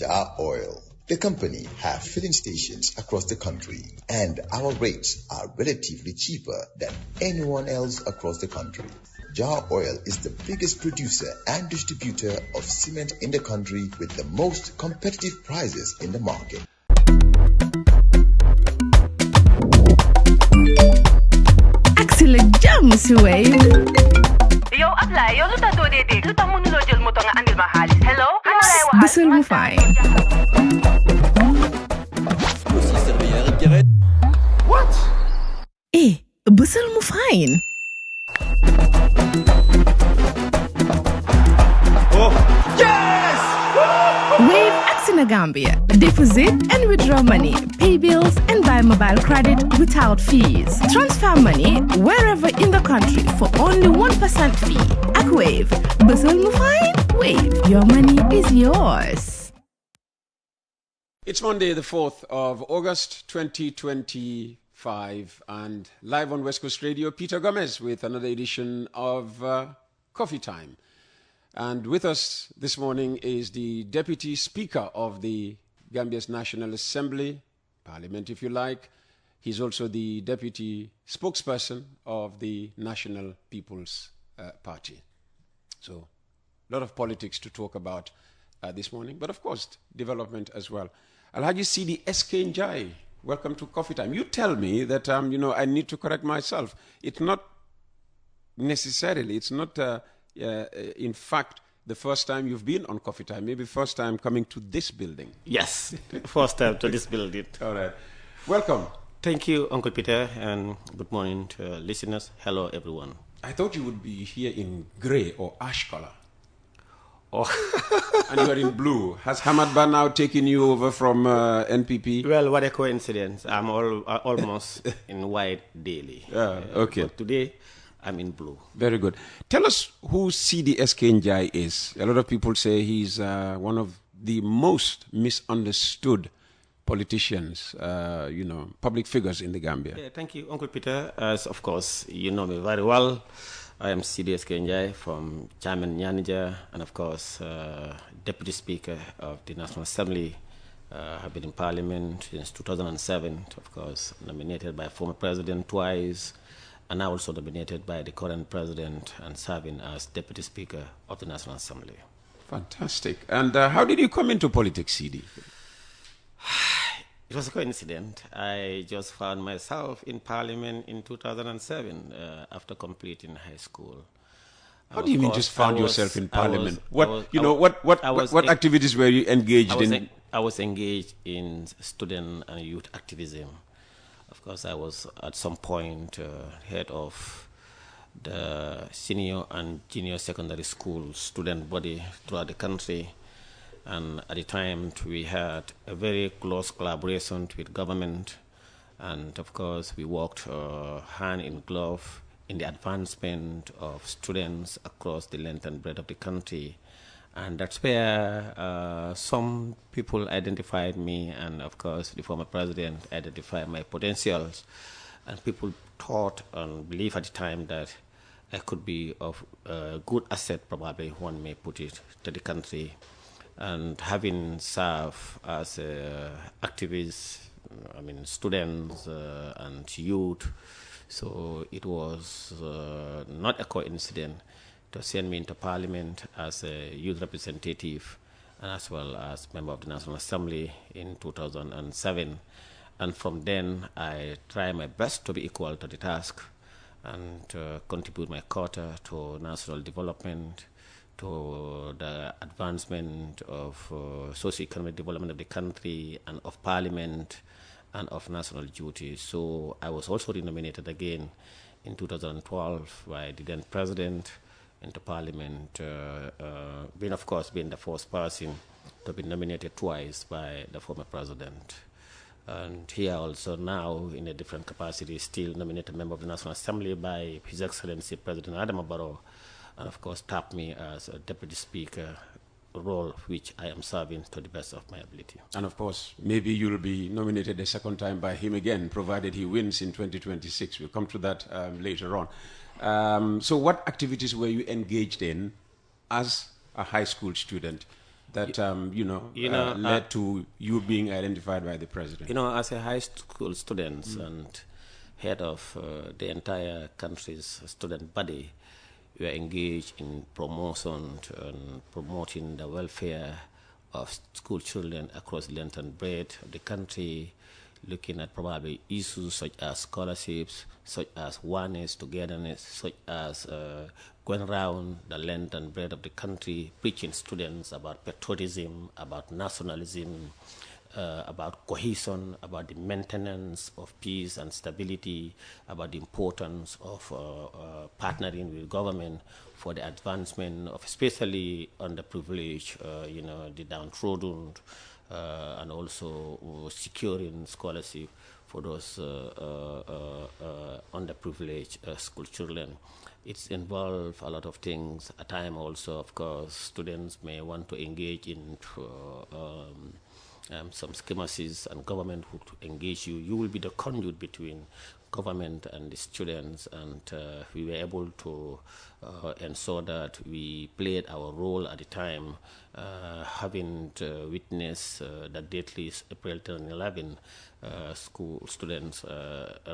Jar Oil. The company have filling stations across the country, and our rates are relatively cheaper than anyone else across the country. Jar Oil is the biggest producer and distributor of cement in the country with the most competitive prices in the market. Excellent jam, Suway. Yo, apply. Yo, luta do dede. Luta mo nulo jël moto nga andil ma xaalis. Hello? Ano lay waxal? Bisul mu fine. What? Bisul mu fine. Oh, yes! Wave Axina Gambia. Deposit and withdraw money, pay bills and buy mobile credit without fees. Transfer money wherever in the country for only 1% fee. At Wave. Bisul mu fine? Wave. Your money is yours. It's Monday, the 4th of August, 2025, and live on West Coast Radio, Peter Gomez with another edition of Coffee Time. And with us this morning is the Deputy Speaker of the Gambia's National Assembly, Parliament if you like. He's also the Deputy Spokesperson of the National People's Party. So, a lot of politics to talk about this morning, but of course, development as well. Alhaji Seedy Njie, welcome to Coffee Time. You tell me that, I need to correct myself. It's not necessarily, it's not, in fact, the first time you've been on Coffee Time, maybe first time coming to this building. Yes, first time to this building. All right. Welcome. Thank you, Uncle Peter, and good morning to listeners. Hello, everyone. I thought you would be here in grey or ash color. Oh. And you are in blue. Has Hamad Ba now taken you over from NPP? Well, what a coincidence. I'm almost in white daily. Okay. But today, I'm in blue. Very good. Tell us who Seedy Njie is. A lot of people say he's one of the most misunderstood politicians, public figures in the Gambia. Yeah, thank you, Uncle Peter. As of course, you know me very well. I am Seedy Njie from Chairman Njie, and of course, Deputy Speaker of the National Assembly. Have been in Parliament since 2007, of course, nominated by former President twice, and now also nominated by the current President and serving as Deputy Speaker of the National Assembly. Fantastic. And how did you come into politics, Seedy? It was a coincidence. I just found myself in Parliament in 2007 after completing high school. How do you mean just found yourself in Parliament? What activities were you engaged in? I was engaged in student and youth activism. Of course, I was at some point head of the senior and junior secondary school student body throughout the country. And at the time, we had a very close collaboration with government. And of course, we worked hand in glove in the advancement of students across the length and breadth of the country. And that's where some people identified me, and of course, the former president identified my potentials. And people thought and believed at the time that I could be of good asset, probably one may put it, to the country. And having served as activists, students and youth, so it was not a coincidence to send me into Parliament as a youth representative and as well as member of the National Assembly in 2007. And from then, I tried my best to be equal to the task and contribute my quota to national development, to the advancement of socio-economic development of the country and of Parliament and of national duty. So I was also renominated again in 2012 by the then President into Parliament, being the first person to be nominated twice by the former President. And here also now, in a different capacity, still nominated member of the National Assembly by His Excellency President Adama Barrow, and of course tapped me as a Deputy Speaker, role which I am serving to the best of my ability. And of course, maybe you'll be nominated a second time by him again, provided he wins in 2026. We'll come to that later on. So what activities were you engaged in as a high school student that, led to you being identified by the president? You know, as a high school student and head of the entire country's student body, we are engaged in promotion and promoting the welfare of school children across the length and breadth of the country, looking at probably issues such as scholarships, such as oneness, togetherness, such as going around the length and breadth of the country, preaching students about patriotism, about nationalism, about cohesion, about the maintenance of peace and stability, about the importance of partnering with government for the advancement of especially underprivileged, the downtrodden, and also securing scholarship for those underprivileged school children. It's involved a lot of things. At times also, of course, students may want to engage in some schemacies, and government would engage you. You will be the conduit between government and the students, and we were able to ensure that we played our role at the time, having witnessed the deadly April 2011 school students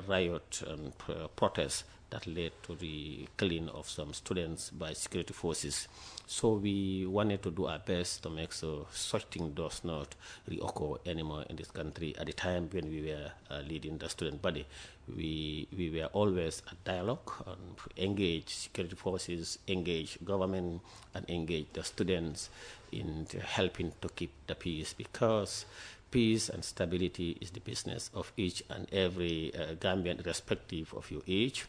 riot and protest that led to the killing of some students by security forces. So we wanted to do our best to make sure such thing does not reoccur anymore in this country. At the time when we were leading the student body, we were always at dialogue and engage security forces, engage government, and engage the students in helping to keep the peace, because peace and stability is the business of each and every Gambian, irrespective of your age,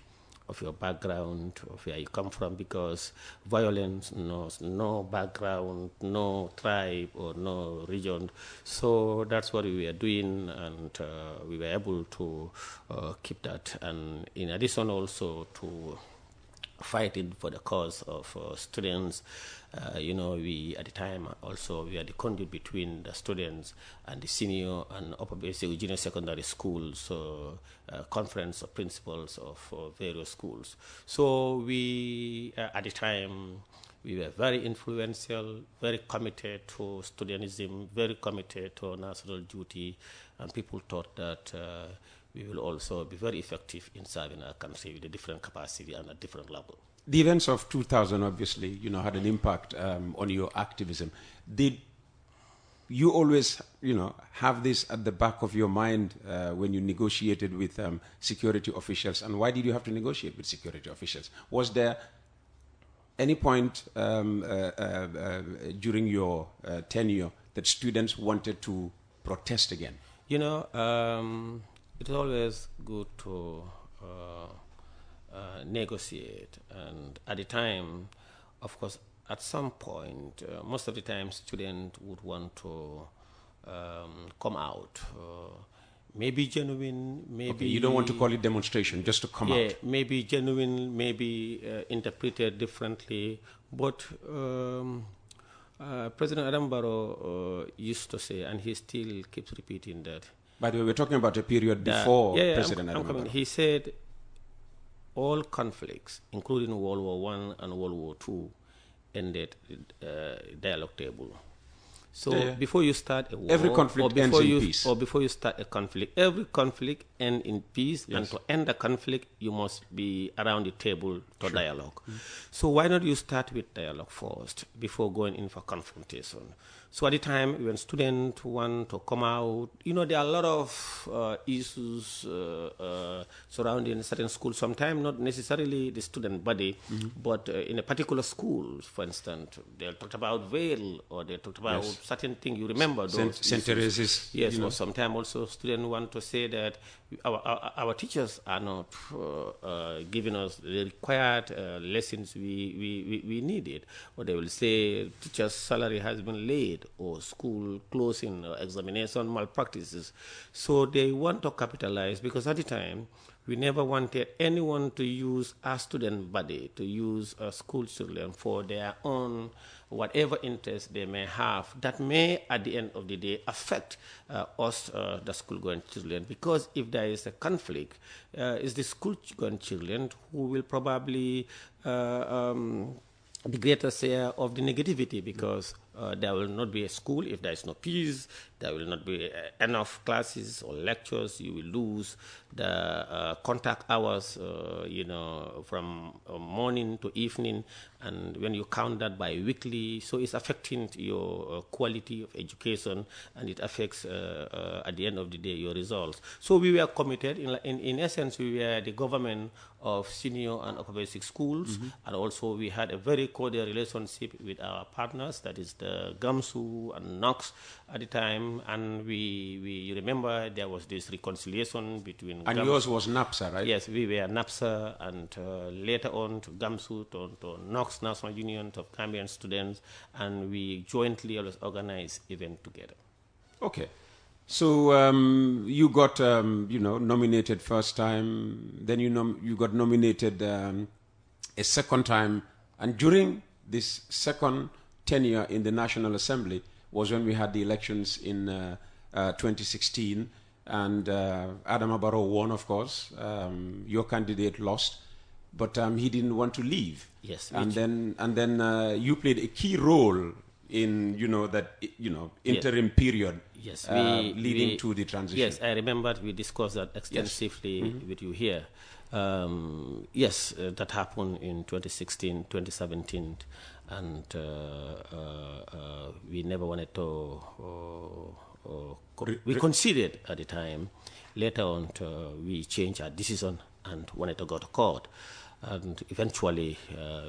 of your background, of where you come from, because violence knows no background, no tribe, or no region. So that's what we were doing, and we were able to keep that. And in addition also to fighting for the cause of students, we at the time also we are the conduit between the students and the senior and upper basic junior secondary schools, conference of principals of various schools. So we at the time we were very influential, very committed to studentism, very committed to national duty, and people thought that we will also be very effective in serving our country with a different capacity and a different level. The events of 2000 obviously, had an impact on your activism. Did you always, have this at the back of your mind when you negotiated with security officials? And why did you have to negotiate with security officials? Was there any point during your tenure that students wanted to protest again? It's always good to negotiate, and at the time, of course, at some point, most of the time, students would want to come out. Maybe genuine, maybe... Okay, you don't want to call it demonstration, just to come out. Yeah, maybe genuine, maybe interpreted differently, but President Adam Barrow used to say, and he still keeps repeating that. By the way, we're talking about a period before President Adam Barrow. He said all conflicts, including World War I and World War II, ended dialogue table. So before you start a war, every conflict ends in peace. Or before you start a conflict, every conflict ends in peace. Yes. And to end the conflict, you must be around the table to dialogue. Mm-hmm. So why not you start with dialogue first before going in for confrontation? So at the time when students want to come out, there are a lot of issues surrounding certain schools. Sometimes not necessarily the student body, but in a particular school, for instance, they talked about veil, or they talked about certain things. You remember those St. Teresa's. Yes, or sometimes also students want to say that our teachers are not giving us the required lessons we needed, or they will say teachers' salary has been laid, or school closing, or examination malpractices. So they want to capitalize, because at the time we never wanted anyone to use our student body, to use school children for their own whatever interest they may have that may at the end of the day affect us, the school-going children. Because if there is a conflict, it's the school-going children who will probably the greater share of the negativity, because there will not be a school if there is no peace. There will not be enough classes or lectures. You will lose the contact hours, from morning to evening. And when you count that by weekly, so it's affecting your quality of education, and it affects, at the end of the day, your results. So we were committed. In essence, we were the government of senior and upper basic schools, and also we had a very cordial relationship with our partners, that is the GAMSU and Knox at the time, and we remember there was this reconciliation between and yours was NAPSA, right? Yes, we were NAPSA, and later on to GAMSU, to Knox National Union of Gambian Students, and we jointly always organize events together. Okay. So you got, nominated first time, then you got nominated a second time, and during this second tenure in the National Assembly was when we had the elections in 2016, and Adama Barrow won, of course. Your candidate lost, but he didn't want to leave. Yes. And then you played a key role in interim period. Yes, leading to the transition. Yes, I remember we discussed that extensively with you here. Yes, that happened in 2016, 2017, and we never wanted to. We considered at the time. Later on, we changed our decision and wanted to go to court, and eventually,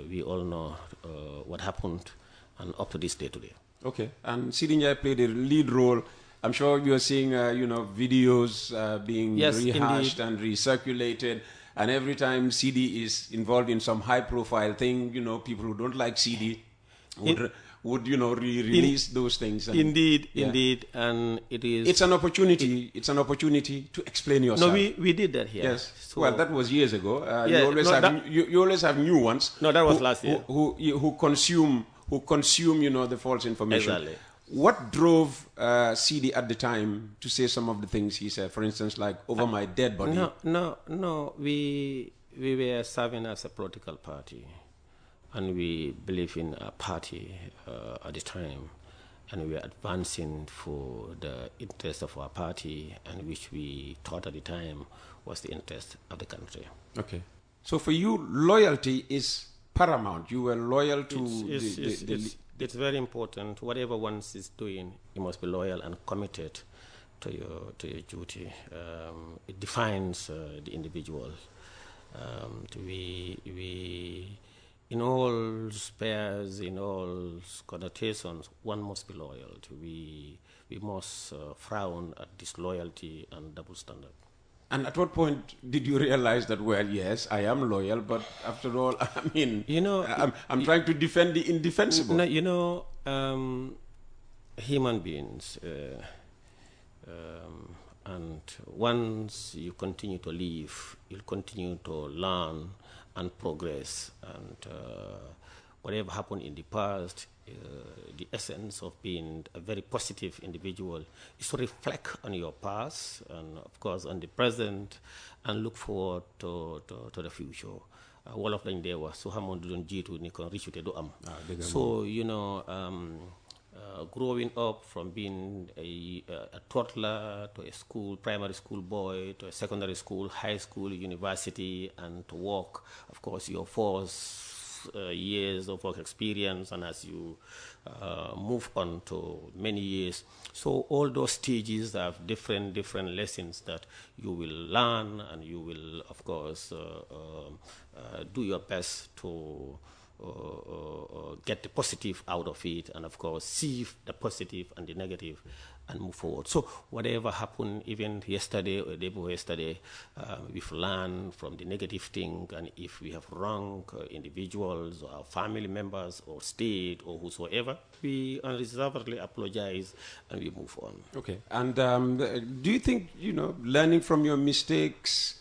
we all know what happened, and up to this day today. Okay, and Seedy Njie played a lead role. I'm sure you are seeing, videos being rehashed and recirculated. And every time Seedy is involved in some high-profile thing, people who don't like Seedy would release those things. And, indeed, and it is. It's an opportunity. It's an opportunity to explain yourself. No, we did that here. Yes. So, well, that was years ago. Yeah, you always have new ones. No, that was last year. Who consume the false information. Exactly. What drove Seedy at the time to say some of the things he said? For instance, like, over my dead body. No. We were serving as a political party, and we believe in a party at the time, and we were advancing for the interest of our party, and which we thought at the time was the interest of the country. Okay. So for you, loyalty is paramount. You were loyal to It's very important. Whatever one is doing, you must be loyal and committed to your duty. It defines the individual. We in all spheres, in all connotations, one must be loyal. We must frown at disloyalty and double standard. And at what point did you realize that, well, yes, I am loyal, but after all, I mean, I'm trying to defend the indefensible. No, human beings, and once you continue to live, you'll continue to learn and progress. And whatever happened in the past, the essence of being a very positive individual is to reflect on your past and, of course, on the present, and look forward to the future. All of them there was so Hamon Jitu Nikon Richute do am. So, growing up from being a toddler to a primary school boy, to a secondary school, high school, university, and to work, of course, your first years of work experience, and as you move on to many years. So all those stages have different lessons that you will learn, and you will, of course, do your best to get the positive out of it, and of course see the positive and the negative and move forward. So whatever happened, even yesterday or the day before yesterday, we've learned from the negative thing, and if we have wronged individuals or our family members or state or whosoever, we unreservedly apologize and we move on. Okay. And do you think, learning from your mistakes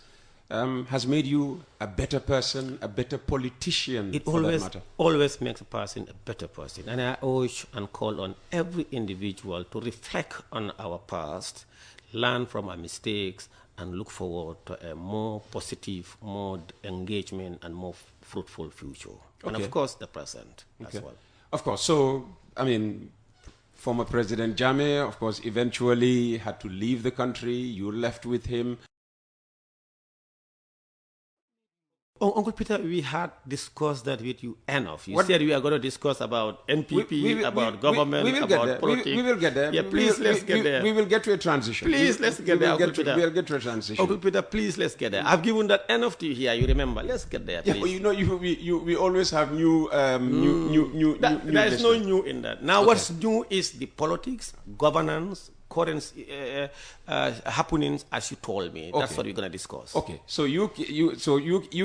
has made you a better person, a better politician? It for that matter? always makes a person a better person. And I urge and call on every individual to reflect on our past, learn from our mistakes, and look forward to a more positive, more engagement, and more fruitful future. Okay. And of course, the present as well. Of course. So, I mean, former President Njie, of course, eventually had to leave the country. You left with him. Oh, Uncle Peter, we had discussed that with you enough. You said we are going to discuss about NPP, about government, about politics. We will get there. Yeah, please, let's get there. We will get to a transition. Please, let's get there, Uncle Peter. We'll get to a transition. Uncle Peter, please, let's get there. I've given that enough to you here, you remember. Let's get there, please. Yeah, but you know, we always have new there is no new in that. Now, what's new is the politics, governance, current happenings, as you told me. That's what we're going to discuss. Okay, so you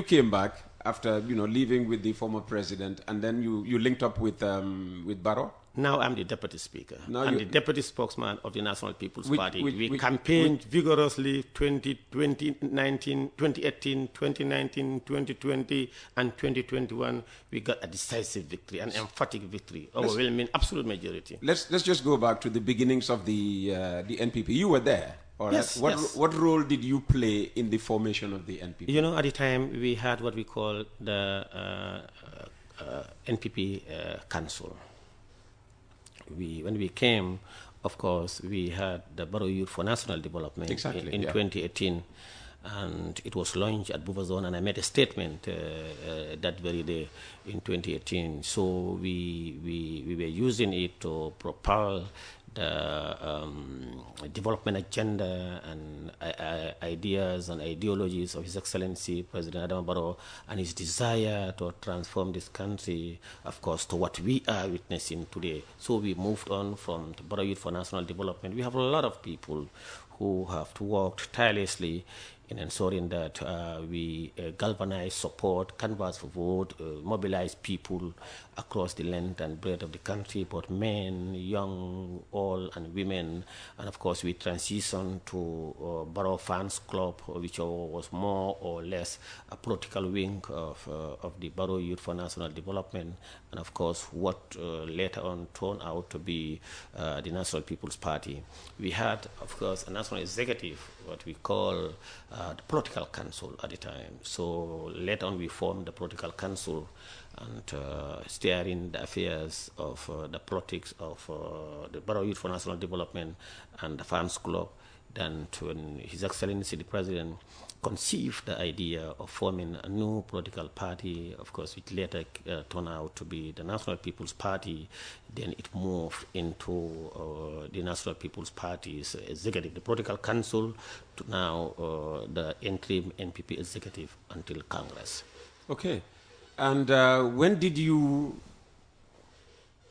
came back after leaving with the former president, and then you linked up with Barrow. Now I'm the deputy speaker. I'm the deputy spokesman of the National People's Party. We campaigned vigorously 2018, 2019, 2020, and 2021. We got a decisive victory, an emphatic victory, overwhelming absolute majority. Let's just go back to the beginnings of the NPP. You were there. All right. Yes, what role did you play in the formation of the NPP? You know, at the time we had what we call the NPP Council. When we came, of course, we had the Barrow Youth for National Development in 2018, and it was launched at Buvazon, and I made a statement that very day in 2018. So we were using it to propel the development agenda and ideas and ideologies of His Excellency President Adama Barrow, and his desire to transform this country, of course, to what we are witnessing today. So we moved on from the Barrow Youth for National Development. We have a lot of people who have worked tirelessly in ensuring that we galvanize, support, canvass for vote, mobilize people across the length and breadth of the country, both men, young, old, and women. And of course, we transitioned to Barrow Fans Club, which was more or less a political wing of the Barrow Youth for National Development. And of course, what later on turned out to be the National People's Party. We had, of course, a national executive, what we call the Political Council at the time. So later on we formed the Political Council and steering the affairs of the politics of the Barrow Youth for National Development and the Fans Club. Then when His Excellency the President conceived the idea of forming a new political party, of course, which later turned out to be the National People's Party. Then it moved into the National People's Party's executive, the Political Council, to now the interim NPP executive until Congress. Okay. And when did you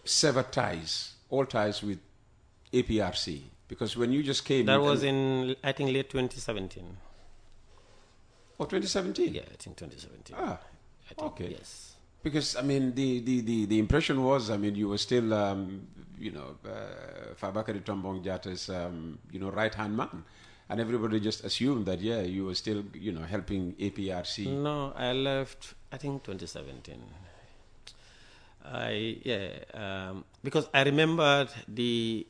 sever ties, all ties with APRC? Because when you just came... That was in, I think, late 2017. Oh, 2017? Yeah, I think 2017. Ah, I think, okay. Yes. Because, I mean, the impression was, I mean, you were still, Fabakary Tombong Jatta's, right-hand man. And everybody just assumed that, yeah, you were still, helping APRC. No, I left, I think, 2017. Because I remembered the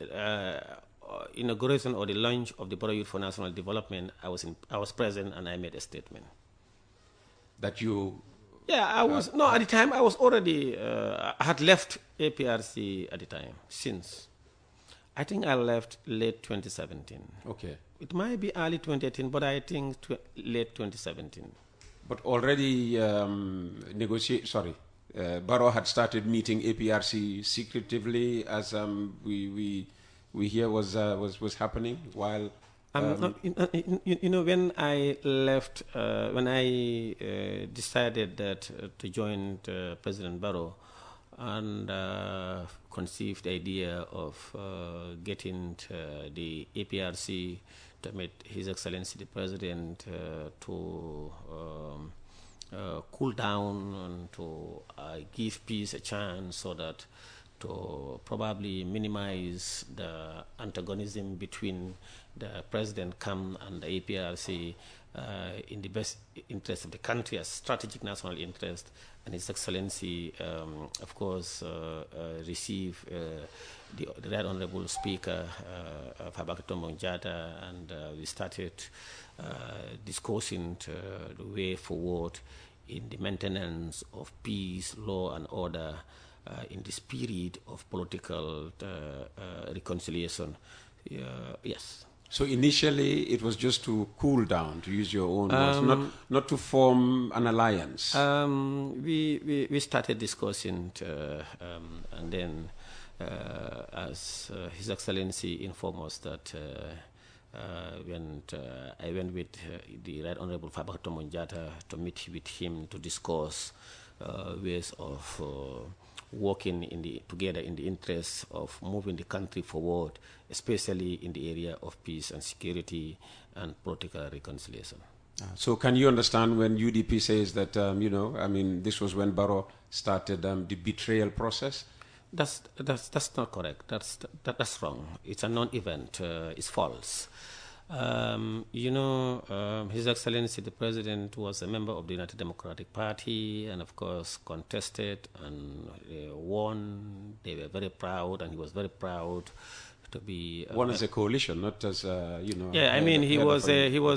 inauguration or the launch of the Barrow Youth for National Development. I was present and I made a statement. That you... Yeah, I was... No, at the time I was already... I had left APRC at the time, since. I think I left late 2017. Okay. It might be early 2018, but I think late 2017. But already Barrow had started meeting APRC secretively, as we hear was happening while. When I left, when I decided that to join President Barrow, and conceived the idea of getting the APRC to meet His Excellency the President to cool down and to give peace a chance, so that to probably minimize the antagonism between the President Kam and the APRC in the best interest of the country, as strategic national interest. And His Excellency, of course, received the Right Honorable Speaker, Fabakary Tombong Jatta, and we started discussing the way forward in the maintenance of peace, law, and order in the spirit of political reconciliation. Yes. So initially, it was just to cool down, to use your own words, not to form an alliance. We started discussing, and then, as His Excellency informed us that when I went with the Right Honorable Fabakary Tombong Jatta to meet with him to discuss ways of working together in the interest of moving the country forward, especially in the area of peace and security and political reconciliation. So can you understand when UDP says that, this was when Barrow started the betrayal process? That's not correct. That's wrong. It's a non-event. It's false. His Excellency the President was a member of the United Democratic Party and of course contested and won. They were very proud and he was very proud to be one as a coalition, not as Yeah, I mean he was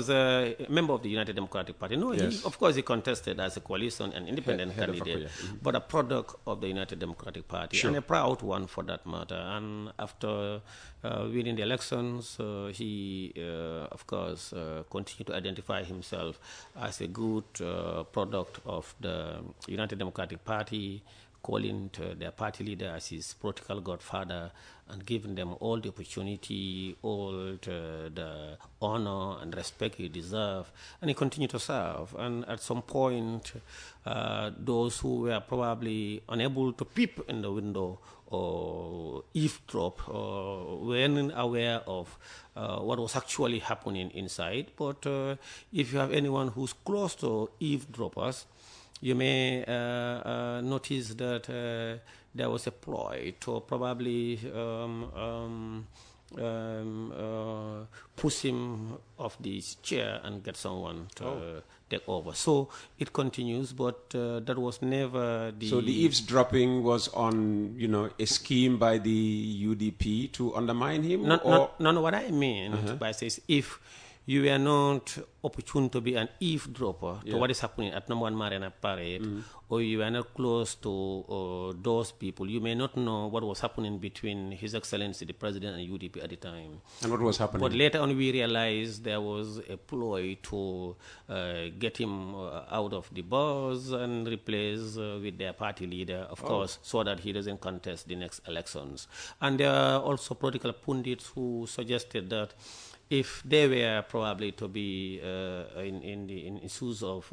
a member of the United Democratic Party. No, yes. Of course he contested as a coalition and independent candidate, but a product of the United Democratic Party and a proud one for that matter. And after winning the elections, he of course continued to identify himself as a good product of the United Democratic Party, calling their party leader as his political godfather and giving them all the opportunity, all the honor and respect he deserved. And he continued to serve. And at some point, those who were probably unable to peep in the window or eavesdrop weren't aware of what was actually happening inside. But if you have anyone who's close to eavesdroppers, you may notice that there was a ploy to probably push him off this chair and get someone to take over. So it continues, but that was never the... So the eavesdropping was on, a scheme by the UDP to undermine him? No, what I mean by says if you were not opportune to be an eavesdropper to what is happening at number 1 Marina Parade, or you were not close to those people, you may not know what was happening between His Excellency the President and UDP at the time. And what was happening? But later on we realized there was a ploy to get him out of the bus and replace with their party leader, of course, so that he doesn't contest the next elections. And there are also political pundits who suggested that if they were probably to be in the shoes of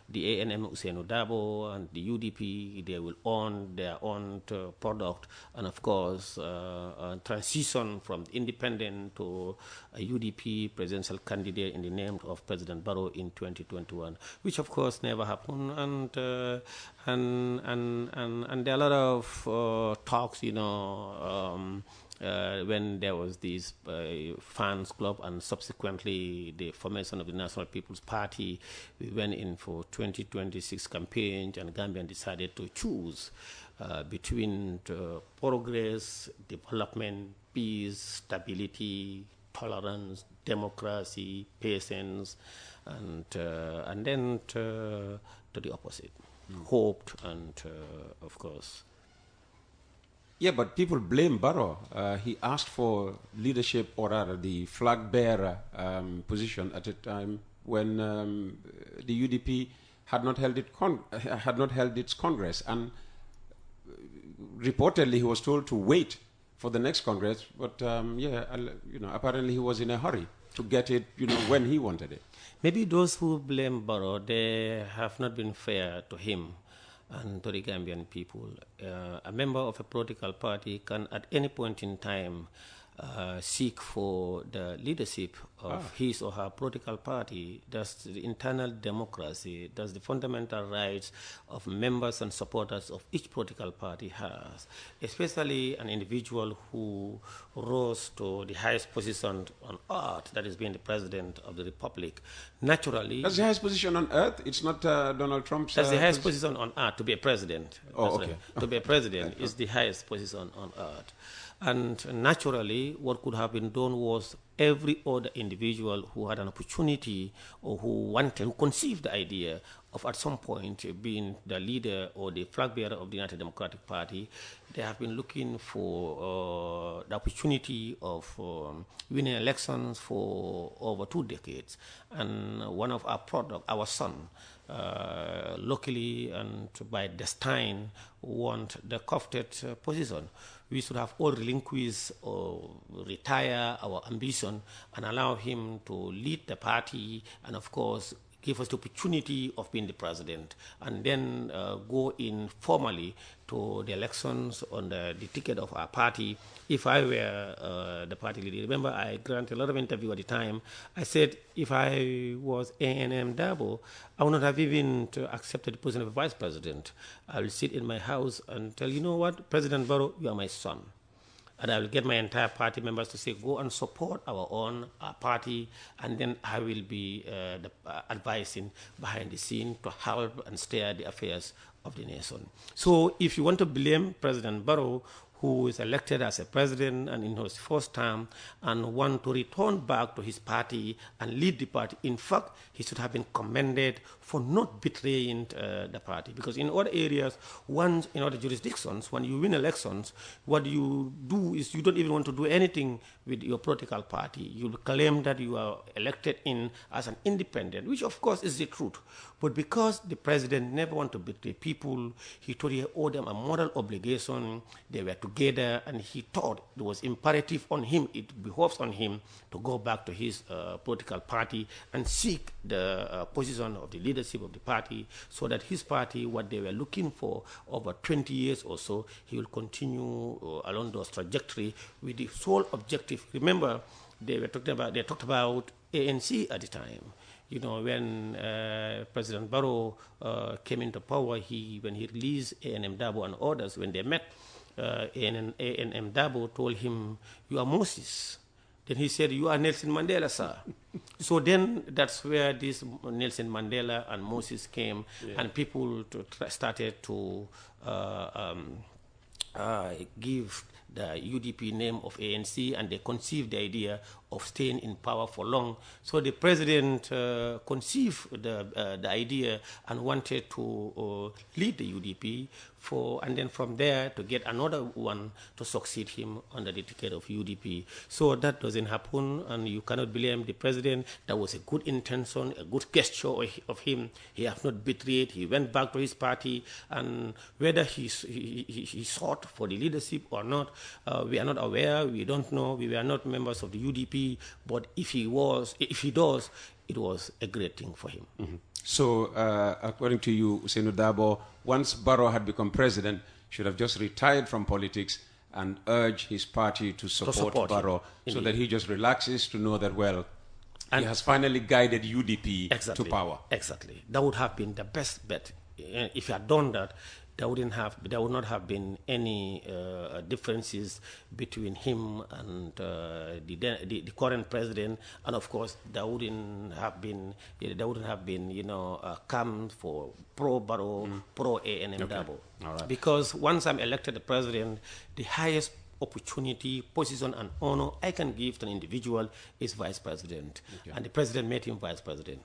the ANM Ousainou Darboe and the UDP, they will own their own product and of course transition from independent to a UDP presidential candidate in the name of President Barrow in 2021, which of course never happened. And there are a lot of talks, when there was this fans club and subsequently the formation of the National People's Party, we went in for 2026 campaign and Gambia decided to choose between progress, development, peace, stability, tolerance, democracy, patience, and then to the opposite, hoped and of course. Yeah, but people blame Barrow. He asked for leadership, or rather the flag bearer position at a time when the UDP had not held its Congress, and reportedly he was told to wait for the next Congress. But apparently he was in a hurry to get it, when he wanted it. Maybe those who blame Barrow, they have not been fair to him and to the Gambian people. A member of a political party can at any point in time seek for the leadership of his or her political party. That's the internal democracy. That's the fundamental rights of members and supporters of each political party has, especially an individual who rose to the highest position on earth, that is being the President of the Republic. Naturally... That's the highest position on earth? It's not Donald Trump's... That's the highest position on earth, to be a president. Oh, okay. To be a president is the highest position on earth. And naturally, what could have been done was every other individual who had an opportunity or who conceived the idea of at some point being the leader or the flag bearer of the United Democratic Party, they have been looking for the opportunity of winning elections for over 2 decades. And one of our product, our son, luckily and by destiny, want the coveted position. We should have all relinquished or retire our ambition and allow him to lead the party and, of course, give us the opportunity of being the president, and then go in formally to the elections on the ticket of our party. If I were the party leader, remember I granted a lot of interview at the time. I said if I was A&M Dabo, I would not have even accepted the position of vice president. I will sit in my house and tell, you know what, President Barrow, you are my son. And I will get my entire party members to say, go and support our party, and then I will be advising behind the scene to help and steer the affairs of the nation. So if you want to blame President Barrow, who is elected as a president and in his first term and want to return back to his party and lead the party, in fact, he should have been commended for not betraying the party. Because in other areas, in other jurisdictions, when you win elections, what you do is you don't even want to do anything with your political party. You claim that you are elected in as an independent, which of course is the truth. But because the president never wanted to betray people, he thought he owed them a moral obligation. They were together, and he thought it was imperative on him, it behoves on him to go back to his political party and seek the position of the leadership of the party, so that his party, what they were looking for over 20 years or so, he will continue along those trajectory with the sole objective. Remember, they talked about ANC at the time. You know, when President Barrow came into power, when he released A&M Dabo and others, when they met, A&M Dabo told him, you are Moses. Then he said, you are Nelson Mandela, sir. So then that's where this Nelson Mandela and Moses came, and people started to give the UDP name of ANC, and they conceived the idea of staying in power for long. So the president conceived the idea and wanted to lead the UDP and then from there to get another one to succeed him under the ticket of UDP. So that doesn't happen, and you cannot blame the president. That was a good intention, a good gesture of him. He has not betrayed. He went back to his party, and whether he sought for the leadership or not, we are not aware. We don't know. We were not members of the UDP. But if he does, it was a great thing for him. Mm-hmm. So, according to you, Usainu Dabo, once Barrow had become president, should have just retired from politics and urged his party to support Barrow, so that he just relaxes to know that, well, he has finally guided UDP to power. Exactly. That would have been the best bet. If he had done that, there would not have been any differences between him and the current president, and of course there wouldn't have been camp for pro Barrow, pro A&M Dabo. Right. Because once I'm elected the president, the highest opportunity, position, and honor I can give to an individual is vice president, and the president made him vice president.